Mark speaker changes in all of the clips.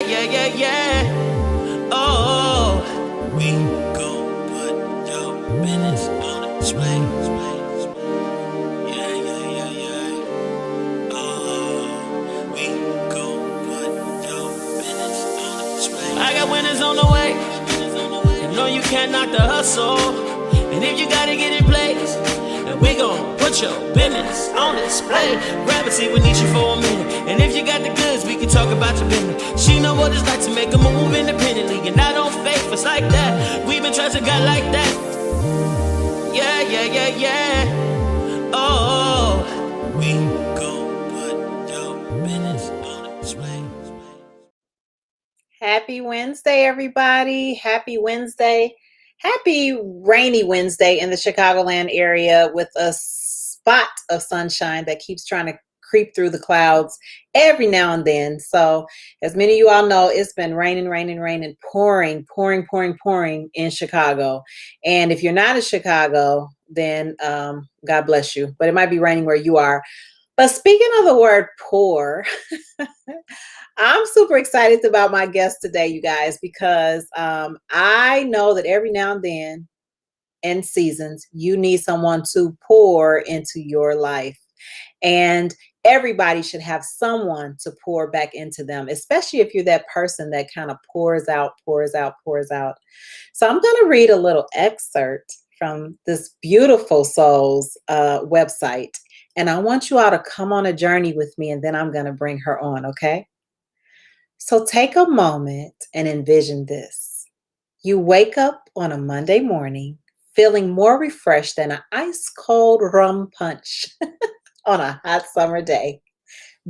Speaker 1: yeah. Oh, we gon' put your business on display. Yeah. Oh, we gon' put your business on display. I got winners on the way. And no, you can't knock the hustle. And if you gotta get in place, then we gon' put your business on display. Grab a seat with Neesha for a minute. And if you got the goods, we can talk about your business. She know what it's like to make a move independently. And I don't fake us like that. We've been trusting God like that. Yeah. Oh, we gon' put your business on display.
Speaker 2: Happy Wednesday, everybody. Happy Wednesday. Happy rainy Wednesday in the Chicagoland area with a spot of sunshine that keeps trying to creep through the clouds every now and then. So as many of you all know, it's been raining, pouring in Chicago. And if you're not in Chicago, then God bless you. But it might be raining where you are. But speaking of the word pour, I'm super excited about my guest today, you guys, because I know that every now and then in seasons, you need someone to pour into your life. And everybody should have someone to pour back into them, especially if you're that person that kind of pours out. So I'm going to read a little excerpt from this beautiful soul's website. And I want you all to come on a journey with me, and then I'm going to bring her on, okay? So take a moment and envision this. You wake up on a Monday morning feeling more refreshed than an ice cold rum punch on a hot summer day,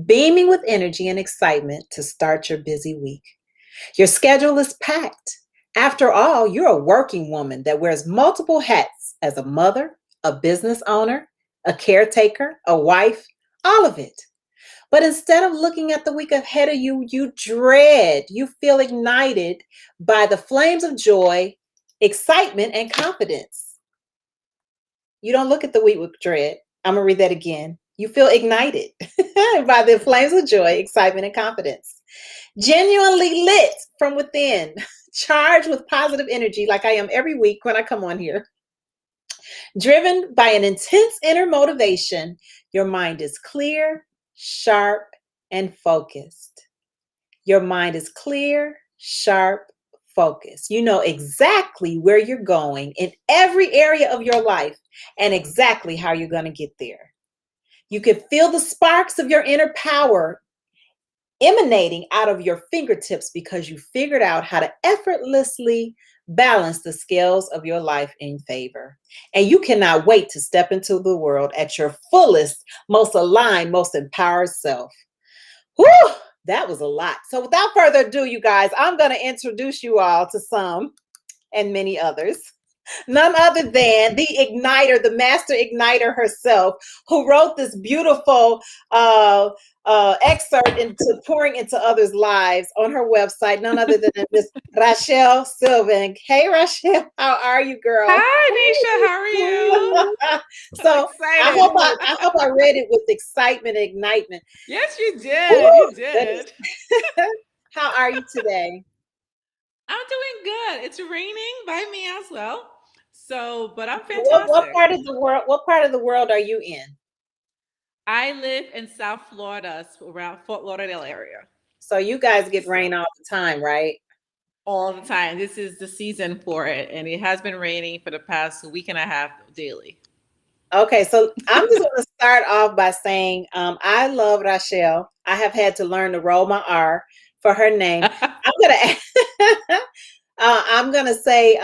Speaker 2: beaming with energy and excitement to start your busy week. Your schedule is packed. After all, you're a working woman that wears multiple hats as a mother, a business owner, a caretaker, a wife, all of it. But instead of looking at the week ahead of you, you dread, you feel ignited by the flames of joy, excitement, and confidence. You don't look at the week with dread. I'm going to read that again. You feel ignited by the flames of joy, excitement, and confidence. Genuinely lit from within, charged with positive energy like I am every week when I come on here. Driven by an intense inner motivation, your mind is clear, sharp, and focused. Your mind is clear, sharp, focused. You know exactly where you're going in every area of your life and exactly how you're going to get there. You can feel the sparks of your inner power emanating out of your fingertips because you figured out how to effortlessly balance the scales of your life in favor. And you cannot wait to step into the world at your fullest, most aligned, most empowered self. Whew, that was a lot. So without further ado, you guys, I'm going to introduce you all to some and many others. None other than the igniter, the master igniter herself, who wrote this beautiful excerpt into pouring into others' lives on her website. None other than Miss Rachelle Sylvain. Hey, Rachelle, how are you, girl?
Speaker 3: Hi, Neesha. How are you?
Speaker 2: So I hope I read it with excitement and ignitement.
Speaker 3: Yes, you did. You did.
Speaker 2: How are you today?
Speaker 3: I'm doing good. It's raining by me as well. So, but I'm fantastic.
Speaker 2: What part of the world are you in?
Speaker 3: I live in South Florida, around Fort Lauderdale area.
Speaker 2: So you guys get rain all the time, right?
Speaker 3: All the time. This is the season for it, and it has been raining for the past week and a half daily.
Speaker 2: Okay, so I'm just going to start off by saying I love Rachelle. I have had to learn to roll my R for her name. I'm gonna say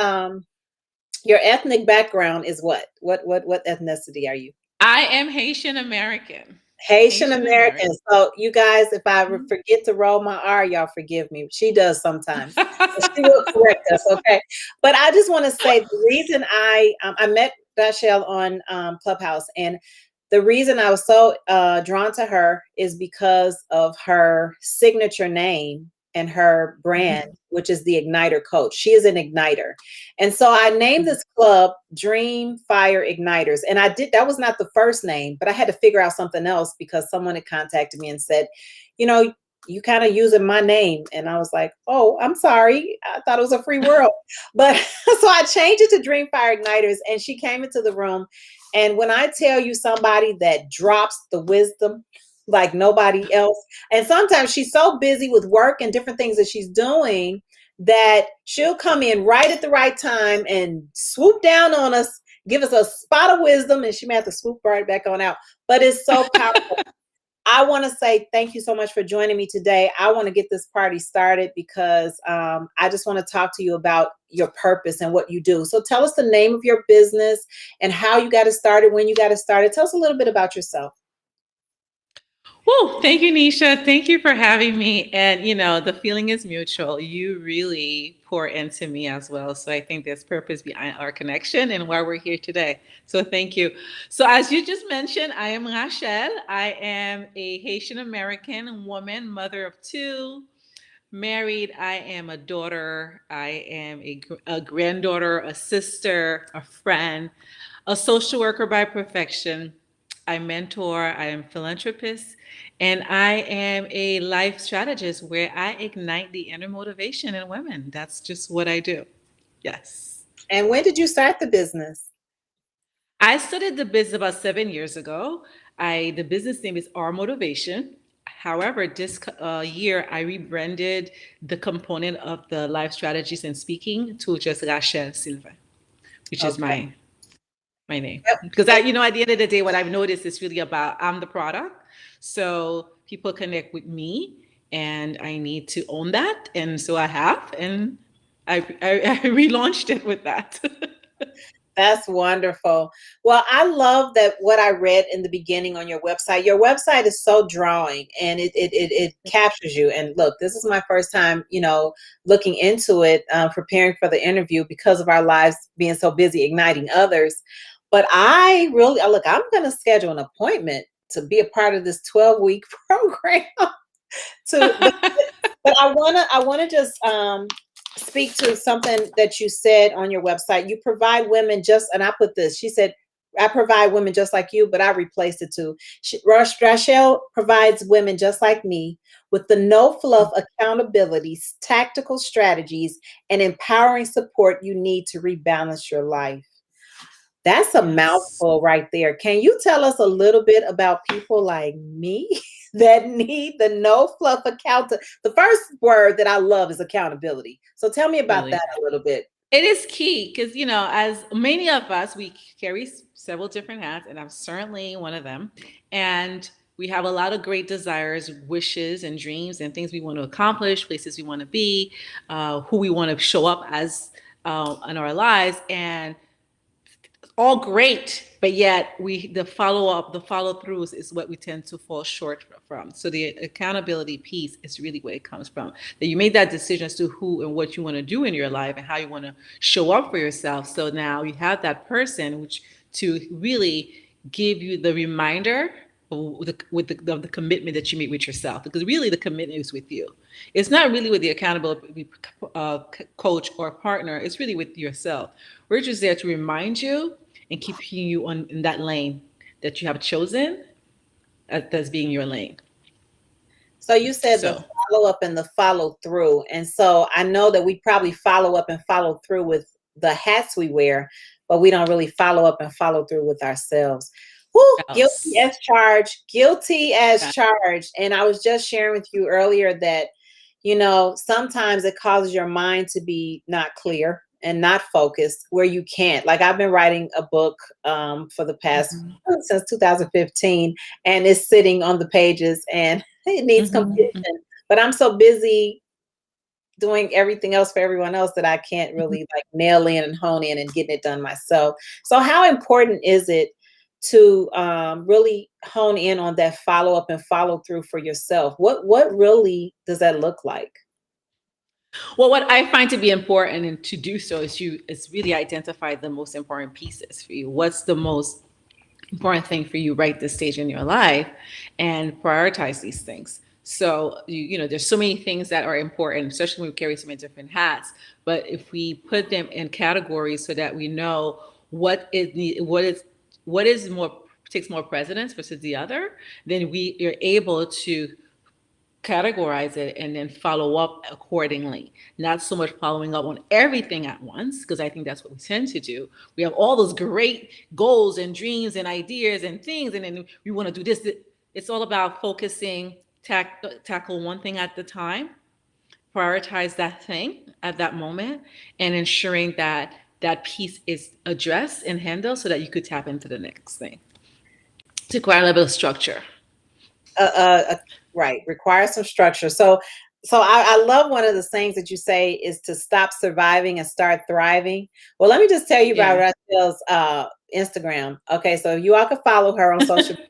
Speaker 2: your ethnic background is what? What ethnicity are you?
Speaker 3: I am Haitian American.
Speaker 2: Haitian American. So you guys, if I forget to roll my R, y'all forgive me. She does sometimes. She will correct us, okay? But I just want to say the reason I met Rachelle on Clubhouse, and the reason I was so drawn to her is because of her signature name and her brand, which is the Igniter Coach. She is an igniter. And so I named this club Dream Fire Igniters. And that was not the first name, but I had to figure out something else because someone had contacted me and said, you know, you kind of using my name. And I was like, oh, I'm sorry. I thought it was a free world. But so I changed it to Dream Fire Igniters, and she came into the room. And when I tell you somebody that drops the wisdom like nobody else, and sometimes she's so busy with work and different things that she's doing that she'll come in right at the right time and swoop down on us, give us a spot of wisdom, and she may have to swoop right back on out. But it's so powerful. I want to say thank you so much for joining me today. I want to get this party started because I just want to talk to you about your purpose and what you do. So tell us the name of your business and how you got it started, when you got it started. Tell us a little bit about yourself.
Speaker 3: Woo, thank you, Neesha. Thank you for having me. And, the feeling is mutual. You really pour into me as well. So I think there's purpose behind our connection and why we're here today. So thank you. So as you just mentioned, I am Rachelle. I am a Haitian American woman, mother of two, married. I am a daughter. I am a granddaughter, a sister, a friend, a social worker by profession. I mentor, I am a philanthropist, and I am a life strategist where I ignite the inner motivation in women. That's just what I do. Yes.
Speaker 2: And when did you start the business?
Speaker 3: I started the business about 7 years ago. The business name is Our Motivation. However, this year I rebranded the component of the life strategies and speaking to just Rachelle Sylvain, which is
Speaker 2: Okay.
Speaker 3: my name.
Speaker 2: Yep.
Speaker 3: Because at the end of the day, what I've noticed is really about I'm the product. So people connect with me and I need to own that. And so I have, and I relaunched it with that.
Speaker 2: That's wonderful. Well, I love that what I read in the beginning on your website. Your website is so drawing and it captures you. And look, this is my first time, looking into it, preparing for the interview because of our lives being so busy igniting others. But I really, look, I'm going to schedule an appointment to be a part of this 12-week program. But I want to just speak to something that you said on your website. You provide women just, and I put this, she said, I provide women just like you, but I replaced it too. Rachelle provides women just like me with the no fluff accountabilities, tactical strategies, and empowering support you need to rebalance your life. That's a mouthful right there. Can you tell us a little bit about people like me that need the no fluff account? The first word that I love is accountability. So tell me about
Speaker 3: Really.
Speaker 2: that a little bit.
Speaker 3: It is key because, as many of us, we carry several different hats, and I'm certainly one of them. And we have a lot of great desires, wishes, and dreams, and things we want to accomplish, places we want to be, who we want to show up as in our lives. And all great, but yet the follow-up, the follow-throughs is what we tend to fall short from. So the accountability piece is really where it comes from. That you made that decision as to who and what you want to do in your life and how you want to show up for yourself. So now you have that person which to really give you the reminder with the commitment that you make with yourself, because really the commitment is with you. It's not really with the accountability coach or partner. It's really with yourself. We're just there to remind you and keeping you in that lane that you have chosen as being your lane.
Speaker 2: So you said the follow up and the follow through. And so I know that we probably follow up and follow through with the hats we wear, but we don't really follow up and follow through with ourselves. Woo, guilty as charged, guilty as charged. And I was just sharing with you earlier that, sometimes it causes your mind to be not clear and not focused where you can't. Like I've been writing a book for the past, since 2015, and it's sitting on the pages and it needs completion. But I'm so busy doing everything else for everyone else that I can't really like nail in and hone in and getting it done myself. So how important is it to really hone in on that follow up and follow through for yourself? What really does that look like?
Speaker 3: Well, what I find to be important and to do so is really identify the most important pieces for you. What's the most important thing for you right this stage in your life, and prioritize these things. So there's so many things that are important, especially when we carry so many different hats. But if we put them in categories so that we know what takes more precedence versus the other, then we are able to categorize it and then follow up accordingly. Not so much following up on everything at once, because I think that's what we tend to do. We have all those great goals and dreams and ideas and things, and then we want to do this. It's all about focusing, tackle one thing at the time, prioritize that thing at that moment, and ensuring that that piece is addressed and handled so that you could tap into the next thing. To require a little bit of structure.
Speaker 2: Right, requires some structure. So I love one of the things that you say is to stop surviving and start thriving. Well, let me just tell you about Rachelle's Instagram. Okay, so you all can follow her on social media.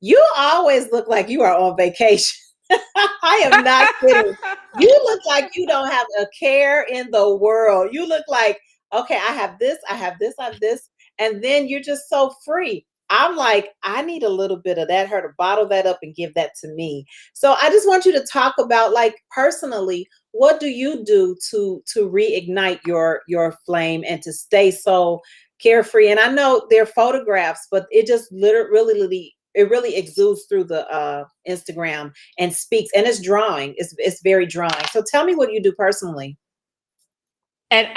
Speaker 2: You always look like you are on vacation. I am not kidding. You look like you don't have a care in the world. You look like, okay, I have this, I have this, I have this, and then you're just so free. I'm like, I need a little bit of that, her to bottle that up and give that to me. So I just want you to talk about, like, personally, what do you do to reignite your flame and to stay so carefree? And I know they're photographs, but it just literally it really exudes through the Instagram and speaks, and it's drawing. It's very drawing. So tell me what you do personally.
Speaker 3: And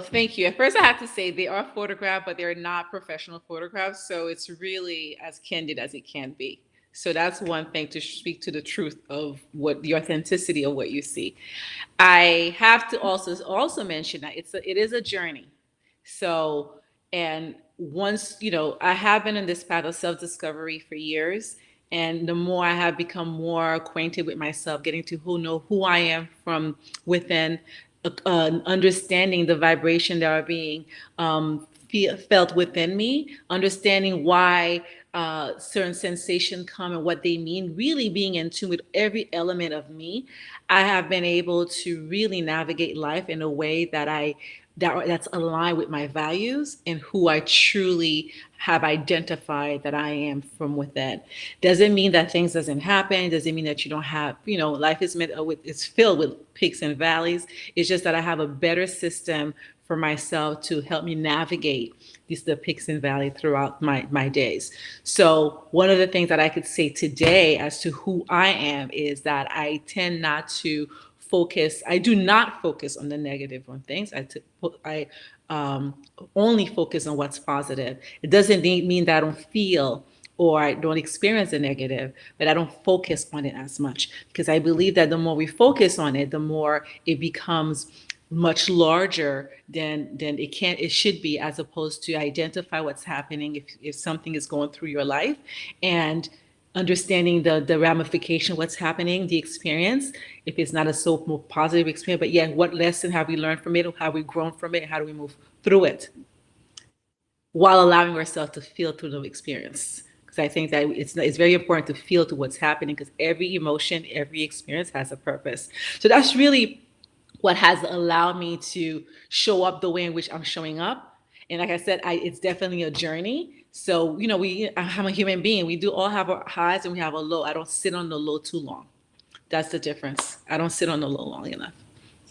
Speaker 3: thank you. At first, I have to say they are photographed, but they're not professional photographs. So it's really as candid as it can be. So that's one thing, to speak to the truth of what the authenticity of what you see. I have to also mention that it is a journey. So, and once, I have been in this path of self-discovery for years. And the more I have become more acquainted with myself, getting to know who I am from within, understanding the vibration that are being felt within me, understanding why certain sensations come and what they mean, really being in tune with every element of me, I have been able to really navigate life in a way that's aligned with my values and who I truly have identified that I am from within. Doesn't mean that things doesn't happen. Doesn't mean that you don't have, life is it's filled with peaks and valleys. It's just that I have a better system for myself to help me navigate the peaks and valleys throughout my days. So one of the things that I could say today as to who I am is that I tend not to I do not focus on the negative on things. I only focus on what's positive. It doesn't mean that I don't feel or I don't experience the negative, but I don't focus on it as much, because I believe that the more we focus on it, the more it becomes much larger than it should be, as opposed to identify what's happening if something is going through your life, and understanding the ramification, what's happening, the experience, if it's not a so more positive experience, but yeah, what lesson have we learned from it? How have we grown from it? How do we move through it while allowing ourselves to feel through the experience? Because I think that it's very important to feel to what's happening, because every emotion, every experience has a purpose. So that's really what has allowed me to show up the way in which I'm showing up. And like I said, it's definitely a journey. So, I'm a human being. We do all have our highs and we have a low. I don't sit on the low too long. That's the difference. I don't sit on the low long enough.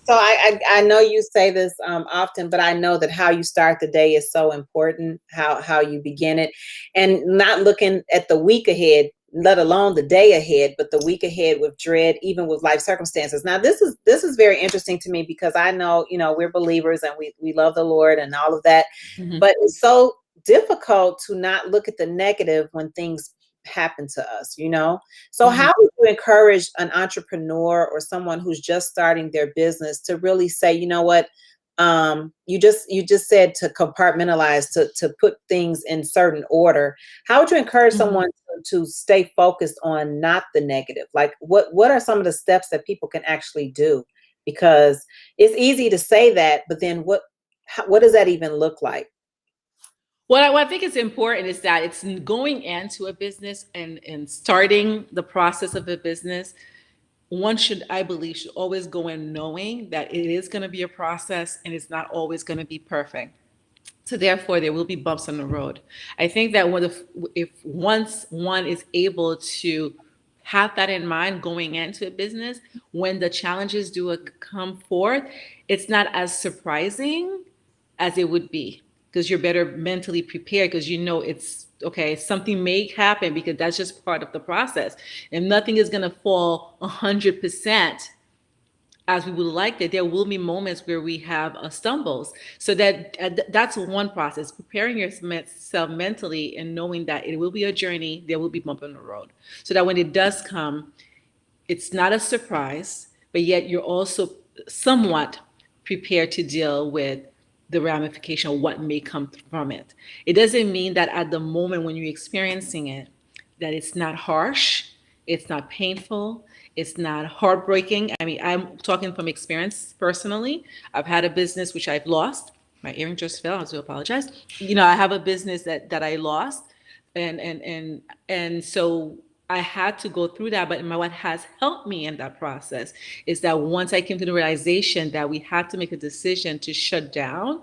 Speaker 2: So I know you say this often, but I know that how you start the day is so important, how you begin it, and not looking at the week ahead, let alone the day ahead, but the week ahead with dread, even with life circumstances. Now, this is very interesting to me, because I know, we're believers and we love the Lord and all of that, but it's so difficult to not look at the negative when things happen to us, So how would you encourage an entrepreneur or someone who's just starting their business to really say, you know what, you just said to compartmentalize, to put things in certain order. How would you encourage someone to stay focused on not the negative? Like, what are some of the steps that people can actually do? Because it's easy to say that, but then what does that even look like?
Speaker 3: What I think is important is that it's going into a business and starting the process of a business. One should, I believe, should always go in knowing that it is going to be a process and it's not always going to be perfect. So therefore, there will be bumps on the road. I think that once one is able to have that in mind going into a business, when the challenges do come forth, it's not as surprising as it would be, because you're better mentally prepared, because Okay, something may happen because that's just part of the process, and nothing is going to fall 100% as we would like it. There will be moments where we have stumbles. So that's one process, preparing yourself mentally and knowing that it will be a journey. There will be bump in the road, so that when it does come, it's not a surprise, but yet you're also somewhat prepared to deal with the ramification of what may come from it. It doesn't mean that at the moment when you're experiencing it, that it's not harsh, it's not painful, it's not heartbreaking. I mean, I'm talking from experience personally. I've had a business which I've lost. My earring just fell. I do apologize. I have a business that I lost, and so I had to go through that. But what has helped me in that process is that once I came to the realization that we had to make a decision to shut down,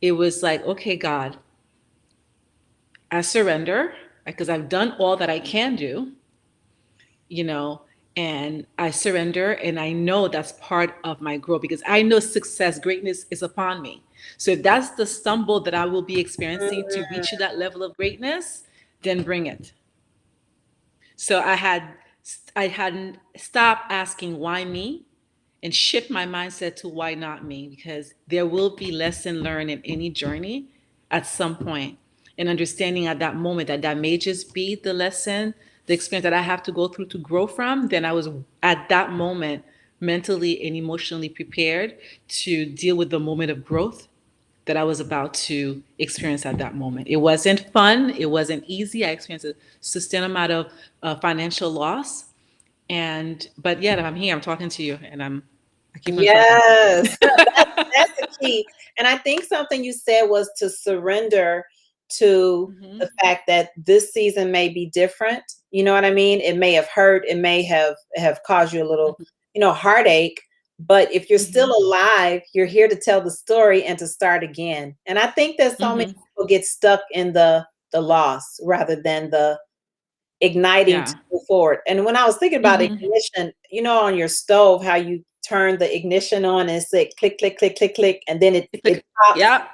Speaker 3: it was like, okay, God, I surrender because I've done all that I can do, you know, and I surrender, and I know that's part of my growth because I know success, greatness is upon me. So if that's the stumble that I will be experiencing to reach that level of greatness, then bring it. So I hadn't stopped asking why me and shift my mindset to why not me, because there will be lesson learned in any journey at some point, and understanding at that moment that that may just be the lesson, the experience that I have to go through to grow from. Then I was at that moment mentally and emotionally prepared to deal with the moment of growth that I was about to experience at that moment. It wasn't fun. It wasn't easy. I experienced a sustained amount of financial loss, but yet I'm here. I'm talking to you, and I keep on trucking.
Speaker 2: Yes, that's the key. And I think something you said was to surrender to the fact that this season may be different. You know what I mean? It may have hurt. It may have caused you a little, heartache. But if you're still alive, you're here to tell the story and to start again. And I think that so many people get stuck in the loss rather than the igniting to move forward. And when I was thinking about ignition, on your stove, how you turn the ignition on and it's like click, click, click, click, click, and then it pops,
Speaker 3: Yeah.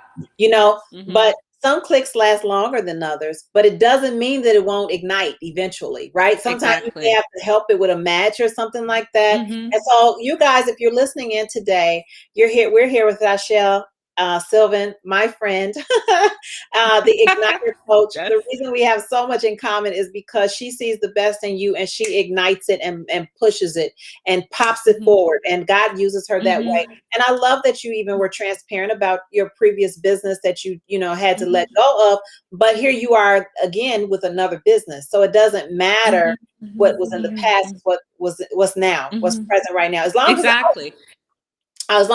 Speaker 2: But some clicks last longer than others, but it doesn't mean that it won't ignite eventually, right? Sometimes you may have to help it with a match or something like that. And so you guys, if you're listening in today, we're here with Rachelle Sylvain, my friend, the Igniter coach.
Speaker 3: Yes.
Speaker 2: The reason we have so much in common is because she sees the best in you and she ignites it and pushes it and pops it forward. And God uses her that way. And I love that you even were transparent about your previous business that you had to let go of. But here you are again with another business. So it doesn't matter what was in the past, what's now, what's present right now. As long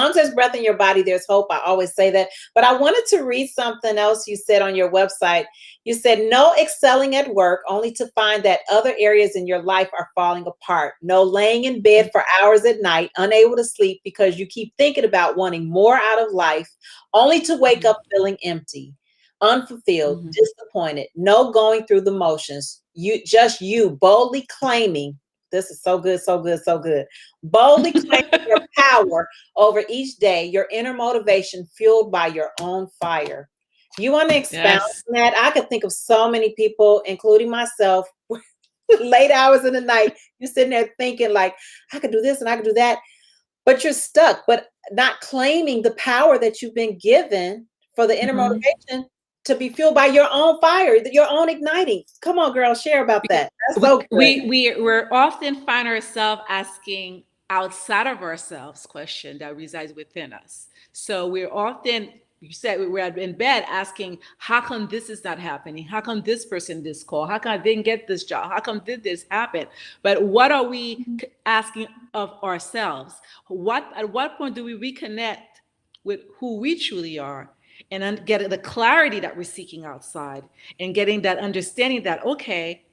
Speaker 2: as there's breath in your body, there's hope. I always say that. But I wanted to read something else you said on your website. You said, no excelling at work, only to find that other areas in your life are falling apart. No laying in bed for hours at night, unable to sleep because you keep thinking about wanting more out of life, only to wake up feeling empty, unfulfilled, disappointed, no going through the motions. You boldly claiming, this is so good, so good, so good. Boldly claiming your power over each day, your inner motivation fueled by your own fire. You want to expound on that? I could think of so many people, including myself, late hours in the night. You're sitting there thinking like, I could do this and I could do that, but you're stuck, but not claiming the power that you've been given for the inner motivation to be fueled by your own fire, your own igniting. Come on, girl, share about that. That's so good.
Speaker 3: We're often find ourselves asking outside of ourselves question that resides within us. So we're often, you said, we're in bed asking, how come this is not happening? How come this person this call? How come I didn't get this job? How come did this happen? But what are we asking of ourselves? At what point do we reconnect with who we truly are and get the clarity that we're seeking outside and getting that understanding that, okay,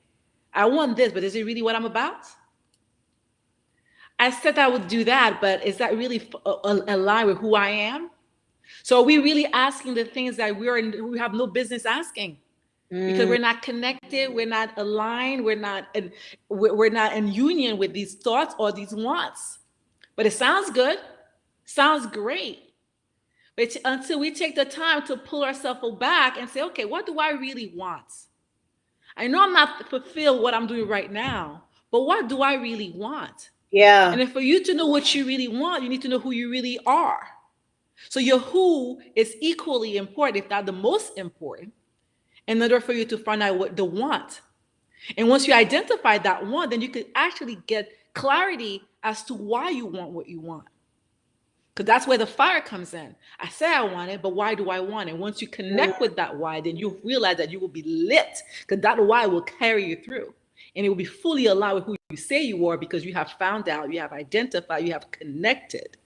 Speaker 3: I want this, but is it really what I'm about? I said I would do that, but is that really aligned with who I am? So are we really asking the things that we have no business asking? Because we're not connected, we're not aligned, we're not in union with these thoughts or these wants. But it sounds good, sounds great. But until we take the time to pull ourselves back and say, okay, what do I really want? I know I'm not fulfilled what I'm doing right now, but what do I really want?
Speaker 2: Yeah.
Speaker 3: And then for you to know what you really want, you need to know who you really are. So your who is equally important, if not the most important, in order for you to find out what the want. And once you identify that want, then you can actually get clarity as to why you want what you want. Because that's where the fire comes in. I say I want it, but why do I want it? Once you connect with that why, then you realize that you will be lit, because that why will carry you through. And it will be fully aligned with who you say you are, because you have found out, you have identified, you have connected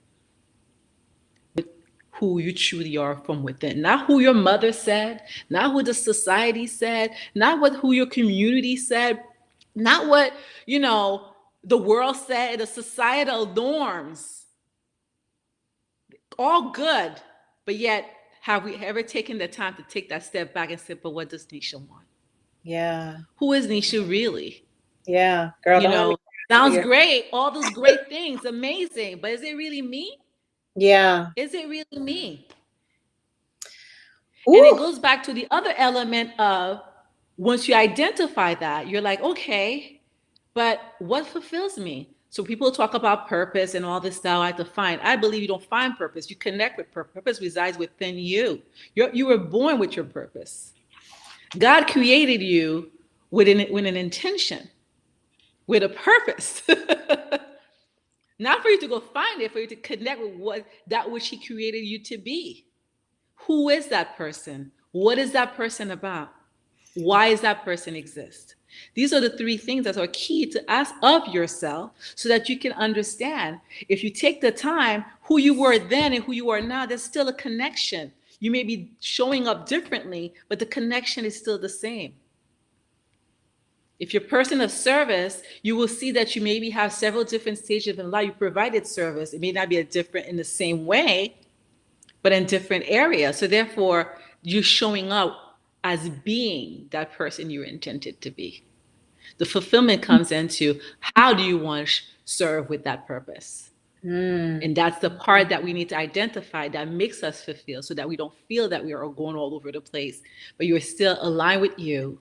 Speaker 3: with who you truly are from within. Not who your mother said, not what the society said, not what who your community said, not what, the world said, the societal norms. All good, but yet have we ever taken the time to take that step back and say, but what does Neesha want?
Speaker 2: Yeah.
Speaker 3: Who is Neesha really?
Speaker 2: Yeah. Girl,
Speaker 3: You
Speaker 2: don't let me
Speaker 3: know, sounds great, all those great things, amazing, but is it really me?
Speaker 2: Yeah.
Speaker 3: Is it really me? And it
Speaker 2: Ooh.
Speaker 3: goes back to the other element of, once you identify that, you're like, okay, but what fulfills me? So people talk about purpose and all this stuff I have to find. I believe you don't find purpose. You connect with purpose. Purpose resides within you. You were born with your purpose. God created you with an intention, with a purpose. Not for you to go find it, for you to connect with that which he created you to be. Who is that person? What is that person about? Why does that person exist? These are the three things that are key to ask of yourself, so that you can understand, if you take the time, who you were then and who you are now, there's still a connection. You may be showing up differently, but the connection is still the same. If you're a person of service, you will see that you maybe have several different stages in life. You provided service. It may not be a different in the same way, but in different areas. So therefore, you're showing up as being that person you're intended to be. The fulfillment comes into, how do you want to serve with that purpose? And that's the part that we need to identify that makes us fulfilled, so that we don't feel that we are going all over the place, but you're still aligned with you.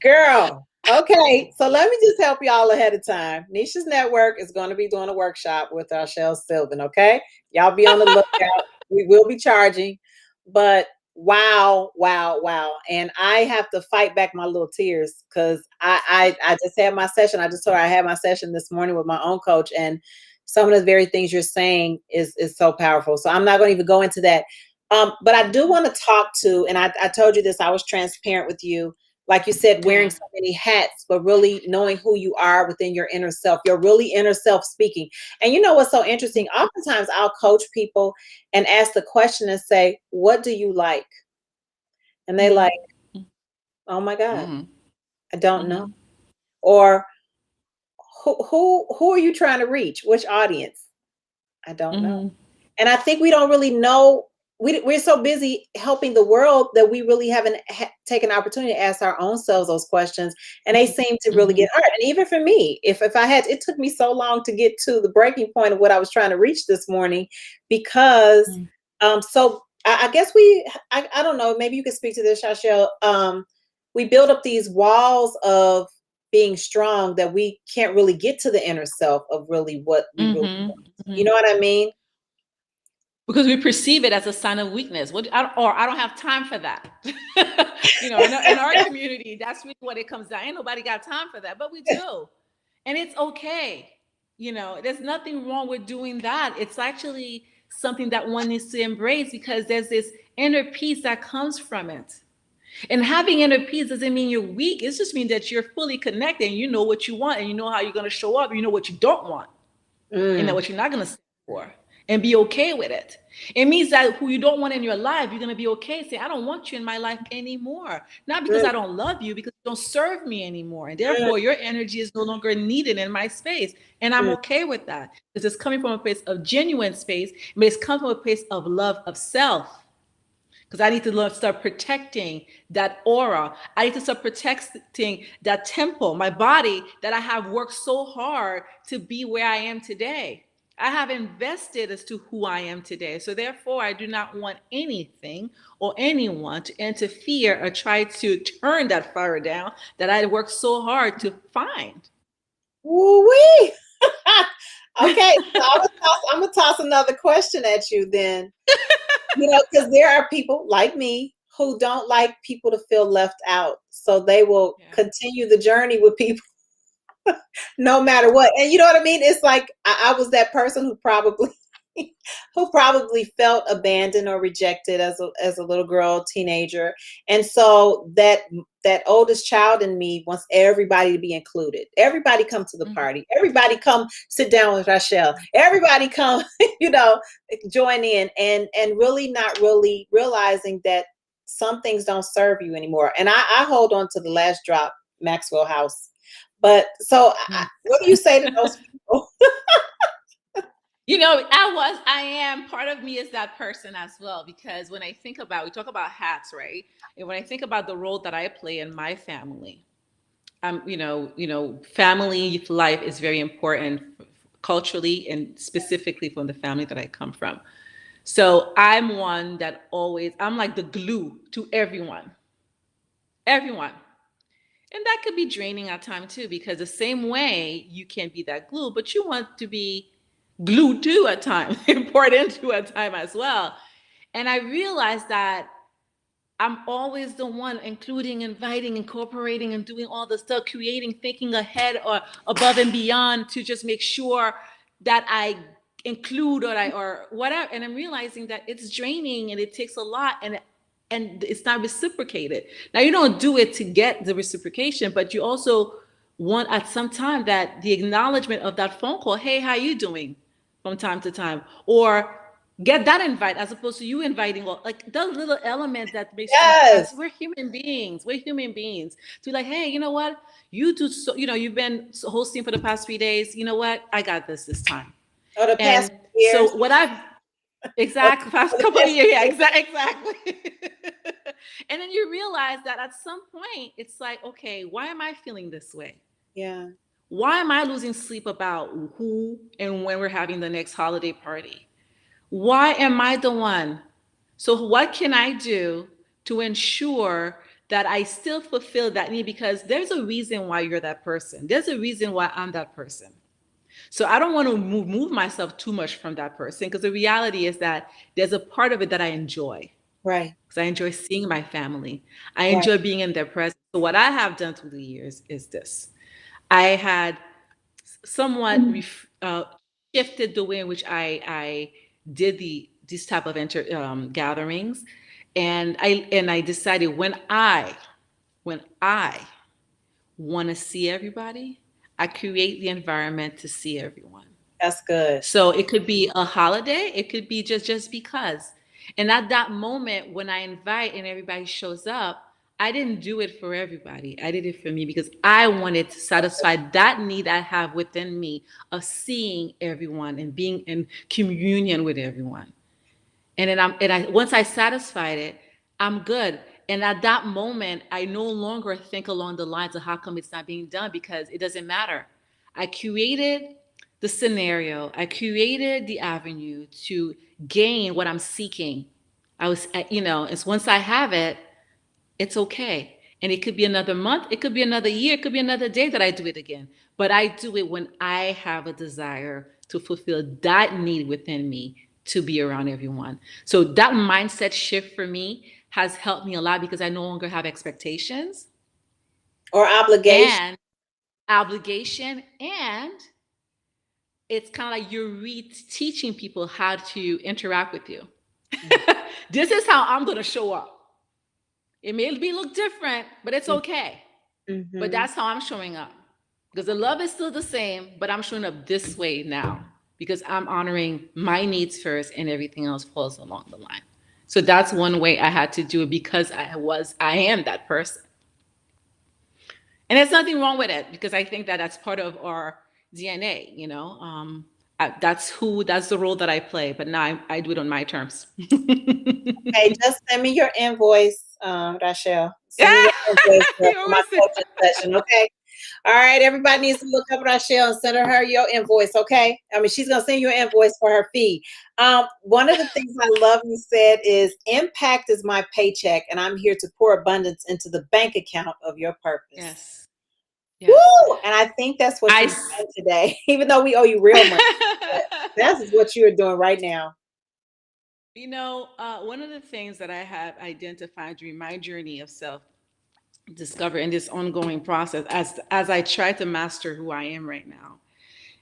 Speaker 2: Girl. Okay, so let me just help y'all ahead of time. Neesha's Network is going to be doing a workshop with Rachelle Sylvain, okay? Y'all be on the lookout. We will be charging, but wow, wow, wow. And I have to fight back my little tears, because I just had my session. I just told her I had my session this morning with my own coach, and some of the very things you're saying is so powerful. So I'm not going to even go into that. But I do want to talk to, and I told you this, I was transparent with you. Like you said, wearing so many hats, but really knowing who you are within your inner self, your really inner self speaking. And you know what's so interesting? Oftentimes I'll coach people and ask the question and say, what do you like? And they like, oh my God, I don't know. Or who are you trying to reach? Which audience? I don't know. And I think we don't really know. We're so busy helping the world that we really haven't taken opportunity to ask our own selves those questions. And they seem to really get hard. And even for me, if I had, it took me so long to get to the breaking point of what I was trying to reach this morning, because so I guess I don't know, maybe you could speak to this, Rachelle. We build up these walls of being strong that we can't really get to the inner self of really what we really want. You know what I mean?
Speaker 3: Because we perceive it as a sign of weakness. Or I don't have time for that. In our community, that's really what it comes down. Ain't nobody got time for that, but we do. And it's okay. There's nothing wrong with doing that. It's actually something that one needs to embrace, because there's this inner peace that comes from it. And having inner peace doesn't mean you're weak. It just means that you're fully connected, and you know what you want, and you know how you're going to show up. You know what you don't want, and what you're not going to stand for, and be okay with it. It means that who you don't want in your life, you're going to be okay. Say, I don't want you in my life anymore. Not because I don't love you, because you don't serve me anymore. And therefore, your energy is no longer needed in my space. And I'm okay with that, because it's coming from a place of genuine space, but it's coming from a place of love of self. Because I need to start protecting that aura. I need to start protecting that temple, my body, that I have worked so hard to be where I am today. I have invested as to who I am today. So therefore, I do not want anything or anyone to interfere or try to turn that fire down that I worked so hard to find.
Speaker 2: Woo-wee. Okay, so I'm gonna toss another question at you then. Because there are people like me who don't like people to feel left out. So they will continue the journey with people no matter what. And you know what I mean? It's like I was that person who probably felt abandoned or rejected as a little girl, teenager. And so that oldest child in me wants everybody to be included. Everybody come to the party. Everybody come sit down with Rachelle. Everybody come, join in, and really not really realizing that some things don't serve you anymore. And I hold on to the last drop, Maxwell House. But so what do you say to those people?
Speaker 3: I am, part of me is that person as well, because when I think about, we talk about hats, right? And when I think about the role that I play in my family, family life is very important culturally and specifically from the family that I come from. So I'm one that I'm like the glue to everyone. Everyone. And that could be draining at times too, because the same way you can be that glue, but you want to be glued to at times, important to a time as well. And I realized that I'm always the one including, inviting, incorporating, and doing all the stuff, creating, thinking ahead or above and beyond to just make sure that I include or whatever. And I'm realizing that it's draining and it takes a lot, and it's not reciprocated. Now, you don't do it to get the reciprocation, but you also want at some time that the acknowledgement of that phone call, hey, how you doing, from time to time, or get that invite as opposed to you inviting, like those little elements that makes us, we're human beings. To be like, hey, you know what? You do so, you've been hosting for the past 3 days. You know what? I got this time.
Speaker 2: Oh, the past years.
Speaker 3: So what exactly, past couple of years, yeah, exactly. And then you realize that at some point, it's like, okay, why am I feeling this way?
Speaker 2: Yeah.
Speaker 3: Why am I losing sleep about who and when we're having the next holiday party? Why am I the one? So what can I do to ensure that I still fulfill that need? Because there's a reason why you're that person. There's a reason why I'm that person. So I don't want to move myself too much from that person, because the reality is that there's a part of it that I enjoy.
Speaker 2: Right.
Speaker 3: Because I enjoy seeing my family. I enjoy being in their presence. So what I have done through the years is this. I had somewhat shifted the way in which I did these type of gatherings, and I decided when I want to see everybody, I create the environment to see everyone.
Speaker 2: That's good.
Speaker 3: So it could be a holiday, it could be just because. And at that moment when I invite and everybody shows up, I didn't do it for everybody. I did it for me because I wanted to satisfy that need I have within me of seeing everyone and being in communion with everyone. And then once I satisfied it, I'm good. And at that moment, I no longer think along the lines of how come it's not being done, because it doesn't matter. I created the scenario. I created the avenue to gain what I'm seeking. It's once I have it, it's okay. And it could be another month, it could be another year, it could be another day that I do it again. But I do it when I have a desire to fulfill that need within me to be around everyone. So that mindset shift for me has helped me a lot, because I no longer have expectations
Speaker 2: or obligation.
Speaker 3: And it's kind of like you're teaching people how to interact with you. This is how I'm going to show up. It may look different, but it's okay. Mm-hmm. But that's how I'm showing up, because the love is still the same, but I'm showing up this way now because I'm honoring my needs first, and everything else falls along the line. So that's one way I had to do it, because I am that person. And there's nothing wrong with it, because I think that that's part of our DNA, that's the role that I play, but now I do it on my terms.
Speaker 2: Okay, just send me your invoice, Rachelle. Send me your invoice for my coaching session, okay? All right, everybody needs to look up Rachelle and send her your invoice, okay? I mean, she's gonna send you an invoice for her fee. One of the things I love you said is impact is my paycheck, and I'm here to pour abundance into the bank account of your purpose.
Speaker 3: Yes.
Speaker 2: Woo!
Speaker 3: Yes.
Speaker 2: And I think that's what you're doing today, even though we owe you real money. But that's what you're doing right now.
Speaker 3: You know, one of the things that I have identified during my journey of self discover in this ongoing process as I try to master who I am right now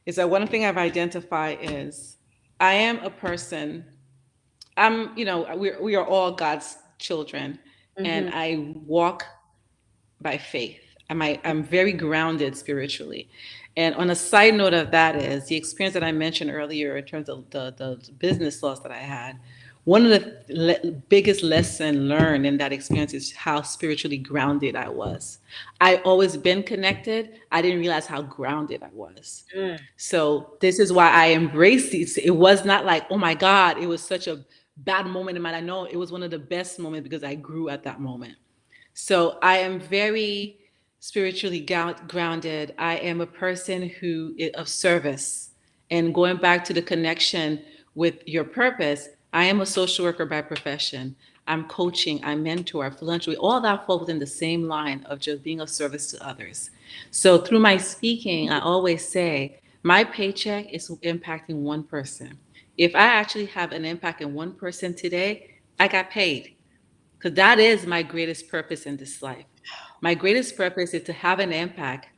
Speaker 3: is that one thing I've identified is I am a person. I'm, we are all God's children, and I walk by faith. I'm very grounded spiritually. And on a side note of that is the experience that I mentioned earlier in terms of the business loss that I had. One of the biggest lesson learned in that experience is how spiritually grounded I was. I always been connected. I didn't realize how grounded I was. So this is why I embraced it. It was not like, oh my God, it was such a bad moment in my life. No, it was one of the best moments because I grew at that moment. So I am very spiritually grounded. I am a person who is of service. And going back to the connection with your purpose, I am a social worker by profession. I'm coaching, I mentor, philanthropy, all that falls within the same line of just being of service to others. So through my speaking, I always say my paycheck is impacting one person. If I actually have an impact in one person today, I got paid. Because that is my greatest purpose in this life. My greatest purpose is to have an impact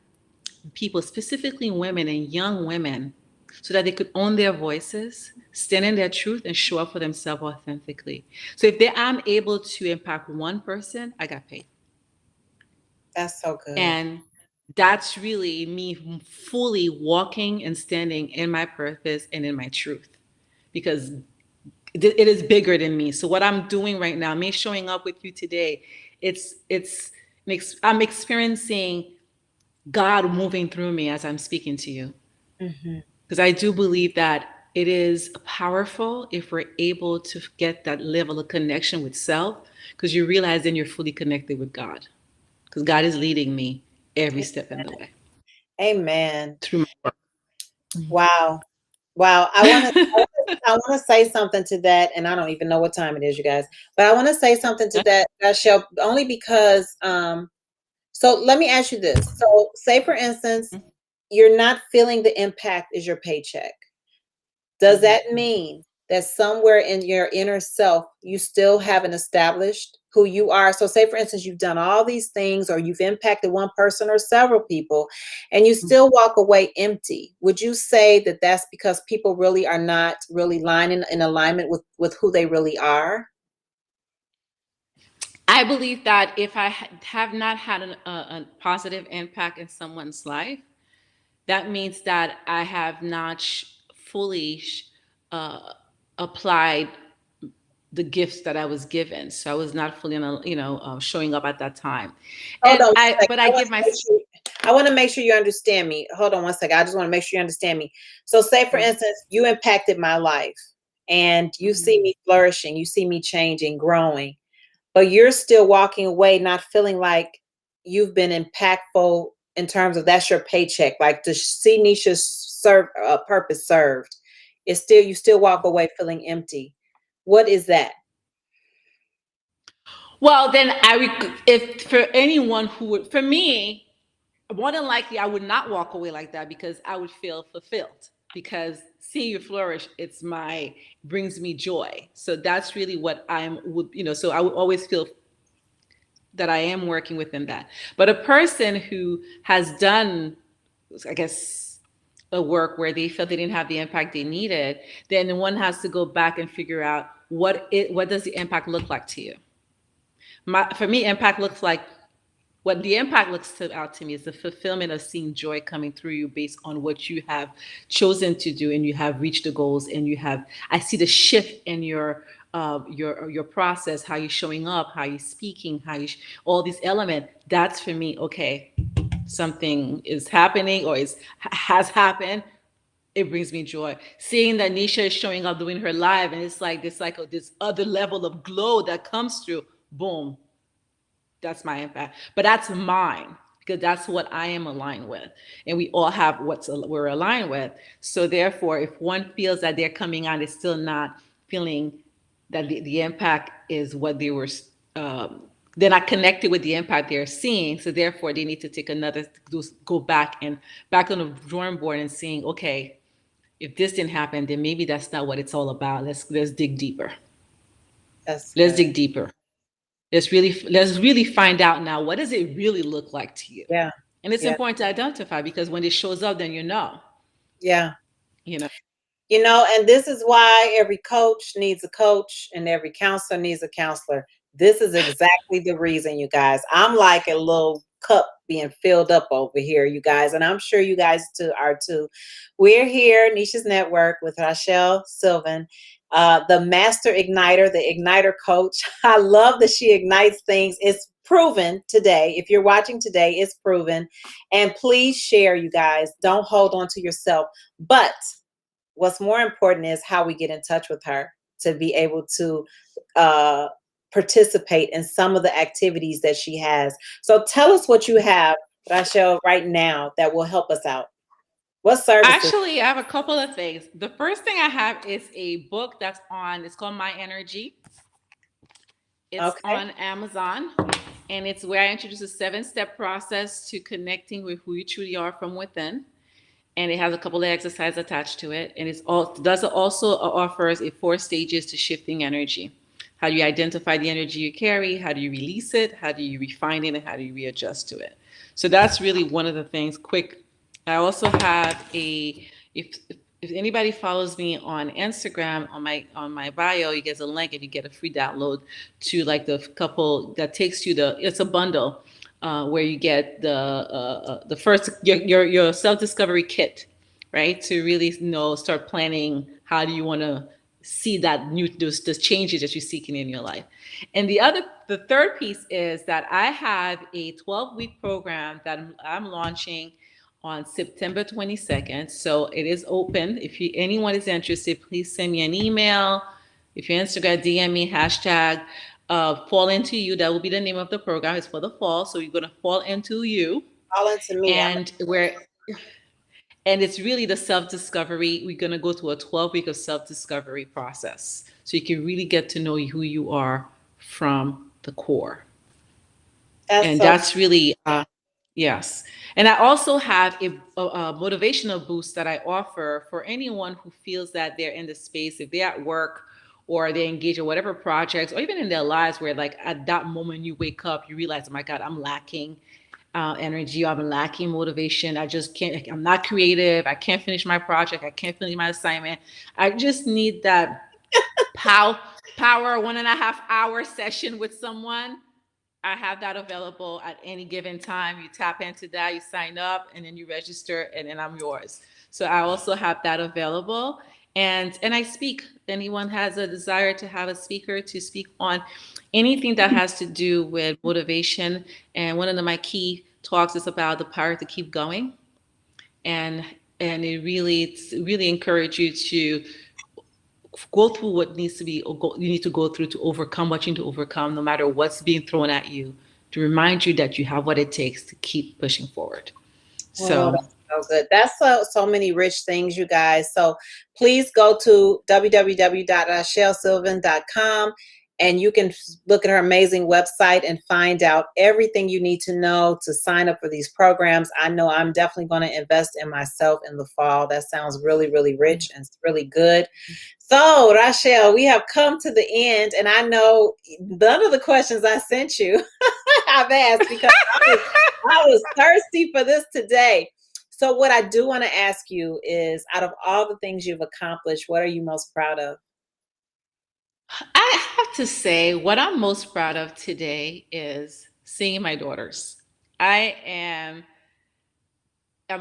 Speaker 3: on people, specifically women and young women, so that they could own their voices, stand in their truth, and show up for themselves authentically. So if I'm able to impact one person, I got paid.
Speaker 2: That's so good.
Speaker 3: And that's really me fully walking and standing in my purpose and in my truth, because it is bigger than me. So what I'm doing right now, me showing up with you today, I'm experiencing God moving through me as I'm speaking to you. Because I do believe that it is powerful if we're able to get that level of connection with self, because you realize then you're fully connected with God, because God is leading me every step in the way.
Speaker 2: Amen.
Speaker 3: Through my work.
Speaker 2: Wow. Wow. I want to say something to that, and I don't even know what time it is, you guys. But I want to say something to that, Rachelle, only because so let me ask you this. So say for instance, you're not feeling the impact is your paycheck. Does that mean that somewhere in your inner self, you still haven't established who you are? So say, for instance, you've done all these things or you've impacted one person or several people, and you still walk away empty. Would you say that that's because people really are not really lining in alignment with who they really are?
Speaker 3: I believe that if I have not had a positive impact in someone's life, that means that I have not fully uh, applied the gifts that I was given. So I was not fully, showing up at that time.
Speaker 2: Hold
Speaker 3: And
Speaker 2: on.
Speaker 3: but I give my.
Speaker 2: I want to make sure you understand me. Hold on one second. I just want to make sure you understand me. So say, for instance, you impacted my life and you see me flourishing, you see me changing, growing, but you're still walking away not feeling like you've been impactful in terms of that's your paycheck, like to see Neesha's purpose served. It's still, you still walk away feeling empty. What is that?
Speaker 3: Well, then if for anyone who would, for me, more than likely I would not walk away like that, because I would feel fulfilled, because seeing you flourish, brings me joy. So that's really what so I would always feel that I am working within that. But a person who has done, I guess, a work where they felt they didn't have the impact they needed, then one has to go back and figure out what does the impact look like to you. For me, impact looks like, what the impact out to me is the fulfillment of seeing joy coming through you based on what you have chosen to do, and you have reached the goals, and I see the shift in your process, how you're showing up, how you're speaking, all these elements. That's for me, okay, something is happening or has happened. It brings me joy. Seeing that Neesha is showing up doing her live, and it's like this other level of glow that comes through, boom. That's my impact. But that's mine, because that's what I am aligned with. And we all have what we're aligned with. So therefore, if one feels that they're coming on, is still not feeling that the impact is what they were, they're not connected with the impact they're seeing. So therefore, they need to take another, go back on the drawing board and seeing, okay, if this didn't happen, then maybe that's not what it's all about. Let's dig deeper.
Speaker 2: That's
Speaker 3: Let's
Speaker 2: good.
Speaker 3: dig deeper. Let's really find out now, what does it really look like to you?
Speaker 2: Yeah.
Speaker 3: And it's
Speaker 2: Yeah.
Speaker 3: important to identify, because when it shows up, then
Speaker 2: Yeah.
Speaker 3: you know.
Speaker 2: And this is why every coach needs a coach and every counselor needs a counselor. This is exactly the reason, you guys. I'm like a little cup being filled up over here, you guys, and I'm sure you guys too are too. We're here, Neesha's Network, with Rachelle Sylvain, the master igniter, the igniter coach. I love that she ignites things. It's proven today. If you're watching today, it's proven. And please share, you guys. Don't hold on to yourself. But what's more important is how we get in touch with her to be able to participate in some of the activities that she has. So tell us what you have, Rachelle, right now that will help us out. What services?
Speaker 3: Actually, I have a couple of things. The first thing I have is a book it's called My Energy. It's
Speaker 2: Okay.
Speaker 3: on Amazon, and it's where I introduce a 7-step process to connecting with who you truly are from within. And it has a couple of exercises attached to it. And also offers 4 stages to shifting energy. How do you identify the energy you carry? How do you release it? How do you refine it? And how do you readjust to it? So that's really one of the things. Quick. I also have if anybody follows me on Instagram, on my bio, you get a link and you get a free download to like the couple that takes you it's a bundle where you get the first your self-discovery kit, right? To really start planning how do you want to see those changes that you're seeking in your life. And the third piece is that I have a 12-week program that I'm launching on September 22nd. So it is open. If anyone is interested, please send me an email. If you're Instagram, DM me, hashtag fall into you. That will be the name of the program. It's for the fall. So you're going to fall into you.
Speaker 2: All into me.
Speaker 3: And it's really the self-discovery. We're going to go through a 12-week of self-discovery process. So you can really get to know who you are from the core. That's really, yes. And I also have a motivational boost that I offer for anyone who feels that they're in the space, if they're at work or they engage in whatever projects, or even in their lives where like at that moment you wake up, you realize, oh my God, I'm lacking energy, I'm lacking motivation. I just can't, I'm not creative. I can't finish my project. I can't finish my assignment. I just need that power 1.5-hour session with someone. I have that available at any given time. You tap into that, you sign up, and then you register, and then I'm yours. So I also have that available. And I speak. Anyone has a desire to have a speaker to speak on anything that has to do with motivation. And one of my key talks is about the power to keep going. And it really encourages you to go through what needs to be, you need to go through to overcome what you need to overcome, no matter what's being thrown at you, to remind you that you have what it takes to keep pushing forward.
Speaker 2: So that's so good. That's so many rich things, you guys. So please go to www.rachellesylvain.com and you can look at her amazing website and find out everything you need to know to sign up for these programs. I know I'm definitely going to invest in myself in the fall. That sounds really, really rich and it's really good. So, Rachelle, we have come to the end, and I know none of the questions I sent you I've asked because I was thirsty for this today. So what I do want to ask you is, out of all the things you've accomplished, what are you most proud of?
Speaker 3: I have to say, what I'm most proud of today is seeing my daughters. I'm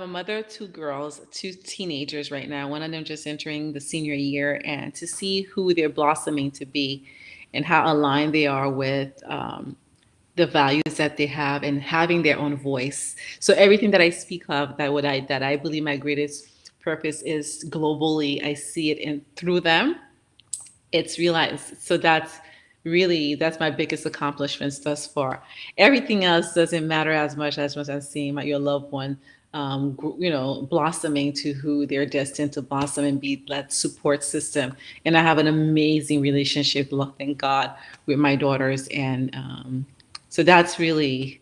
Speaker 3: a mother of 2 girls, 2 teenagers right now. One of them just entering the senior year, and to see who they're blossoming to be and how aligned they are with the values that they have and having their own voice. So everything that I speak of, that I believe my greatest purpose is globally, I see it through them. It's realized. So that's really, that's my biggest accomplishments thus far. Everything else doesn't matter as seeing your loved one, blossoming to who they're destined to blossom and be that support system. And I have an amazing relationship, thank God, with my daughters. And so that's really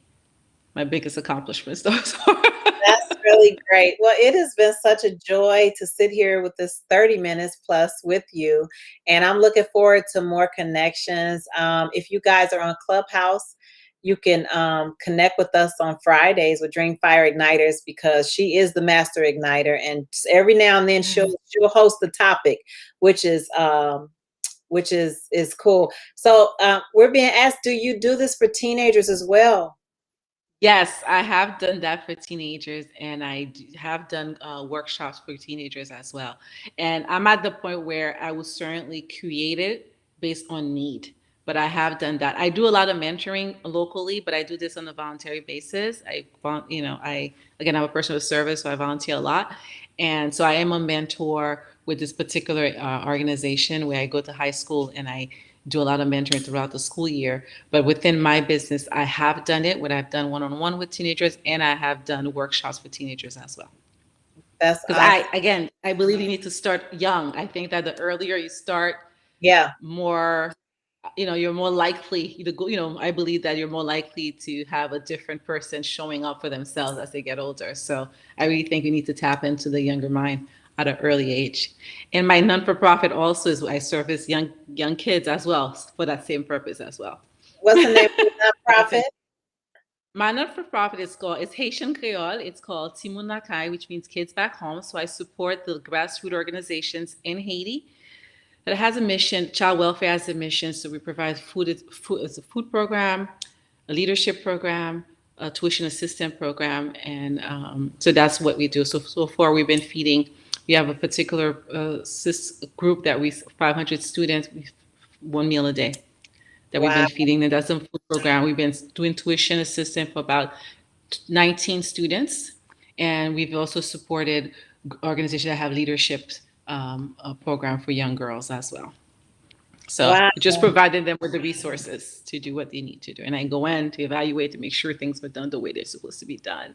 Speaker 3: my biggest accomplishments thus far.
Speaker 2: That's really great. Well, it has been such a joy to sit here with this 30 minutes plus with you. And I'm looking forward to more connections. If you guys are on Clubhouse, you can connect with us on Fridays with Dream Fire Igniters, because she is the master igniter. And every now and then she'll host the topic, which is cool. So we're being asked, do you do this for teenagers as well?
Speaker 3: Yes, I have done that for teenagers, and I have done workshops for teenagers as well. And I'm at the point where I will certainly create it based on need, but I have done that. I do a lot of mentoring locally, but I do this on a voluntary basis. I again, I'm a person of service, so I volunteer a lot, and so I am a mentor with this particular organization where I go to high school and I do a lot of mentoring throughout the school year. But within my business, I have done it when I've done one-on-one with teenagers, and I have done workshops for teenagers as well.
Speaker 2: That's
Speaker 3: Because
Speaker 2: awesome.
Speaker 3: I believe you need to start young. I think that the earlier you start,
Speaker 2: Yeah.
Speaker 3: more, you're more likely to go, I believe that you're more likely to have a different person showing up for themselves as they get older. So I really think you need to tap into the younger mind at an early age. And my non-for-profit also is I service young kids as well for that same purpose as well.
Speaker 2: What's the name of your nonprofit?
Speaker 3: My non-for-profit it's Haitian Creole. It's called Timun Nakai, which means Kids Back Home. So I support the grassroots organizations in Haiti that has a mission. Child welfare has a mission. So we provide food as a food program, a leadership program, a tuition assistance program, and so that's what we do. So far we've been feeding. We have a particular group that 500 students, one meal a day that we've
Speaker 2: Wow.
Speaker 3: been feeding. And that's a food program. We've been doing tuition assistance for about 19 students, and we've also supported organizations that have leadership a program for young girls as well. So
Speaker 2: Wow.
Speaker 3: just providing them with the resources to do what they need to do. And I go in to evaluate to make sure things are done the way they're supposed to be done,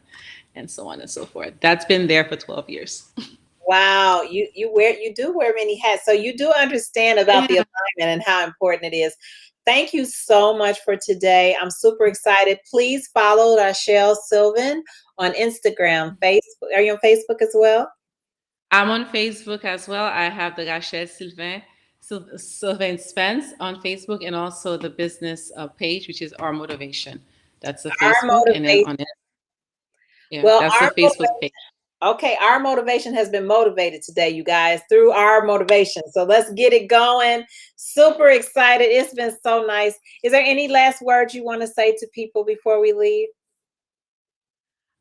Speaker 3: and so on and so forth. That's been there for 12 years.
Speaker 2: Wow. You do wear many hats. So you do understand about the alignment and how important it is. Thank you so much for today. I'm super excited. Please follow Rachelle Sylvain on Instagram, Facebook. Are you on Facebook as well?
Speaker 3: I'm on Facebook as well. I have the Rachelle Sylvain Spence on Facebook, and also the business page, which is Our Motivation. That's the
Speaker 2: Our
Speaker 3: Facebook, and then
Speaker 2: motivation.
Speaker 3: on it, yeah,
Speaker 2: Well,
Speaker 3: that's the Facebook page.
Speaker 2: Okay, our motivation has been motivated today, you guys, through our motivation. So let's get it going. Super excited. It's been so nice. Is there any last words you want to say to people before we leave?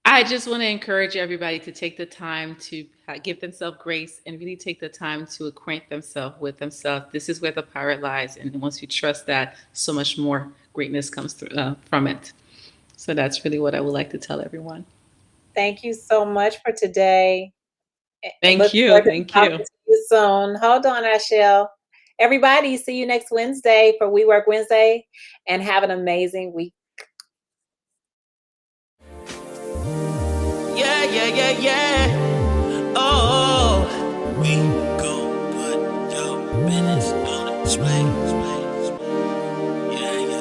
Speaker 3: I just want to encourage everybody to take the time to give themselves grace and really take the time to acquaint themselves with themselves. This is where the power lies. And once you trust that, so much more greatness comes through, from it. So that's really what I would like to tell everyone.
Speaker 2: Thank you so much for today.
Speaker 3: Thank you. Thank you.
Speaker 2: To you soon. Hold on, Rachelle. Everybody, see you next Wednesday for We Work Wednesday, and have an amazing week.
Speaker 1: Yeah. Oh, we